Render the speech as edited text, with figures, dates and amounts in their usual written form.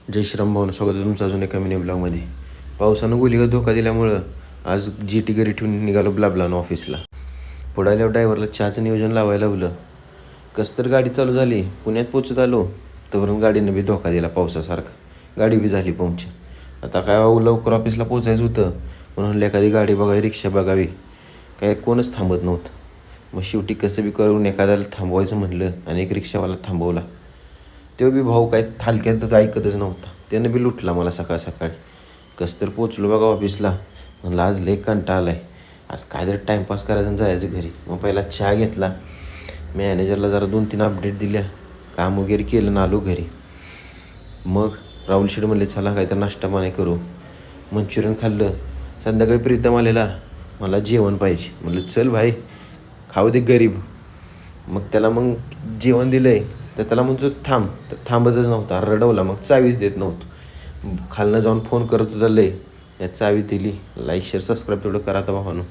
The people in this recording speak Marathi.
जय श्रीराम भाऊन स्वागत आहे तुमचं अजून एका मिनी ब्लॉगमध्ये. पावसानं गोलीला धोका दिल्यामुळं आज GT घरी ठेवून निघालो ब्लाबलानं ऑफिसला. पुढे आल्यावर ड्रायव्हरला चहाचं नियोजन लावायला लावलं. कसं तर गाडी चालू झाली. पुण्यात पोचत आलो तोपर्यंत गाडीनं बी धोका दिला पावसासारखा. गाडी बी झाली पंक्चर. आता काय लवकर ऑफिसला पोचायचं होतं म्हणून एखादी गाडी बघावी, रिक्षा बघावी, काय कोणच थांबत नव्हतं. मग शेवटी कसं बी करून एखाद्याला थांबवायचं म्हणलं आणि एक रिक्षावाला थांबवला. तो बी भाऊ काय थालक्यातच ऐकतच नव्हता. त्यानं बी लुटला मला सकाळ सकाळी. कसं तर पोचलो बघा ऑफिसला. म्हणलं आज लय कंटाळा आला आहे, आज काय तर टाईमपास करायचं आणि जायचं घरी. मग पहिला चहा घेतला, मॅनेजरला जरा 2-3 अपडेट दिल्या, काम वगैरे केलं आणि आलो घरी. मग राहुल शेठ म्हणले चला काय तर नाश्ता पाणी करू. मंचुरियन खाल्लं. संध्याकाळी प्रीतम आलेला, मला जेवण पाहिजे. म्हणलं चल भाई खाऊ दे गरीब. मग त्याला जेवण दिलं आहे तर त्याला म्हणतो थांब, तर थांबतच नव्हता. रडवला, मग चावीच देत नव्हतो. खालनं जाऊन फोन करत होता लय. या चावी दिली. लाईक शेअर सबस्क्राईब तेवढं करा आता भावानं.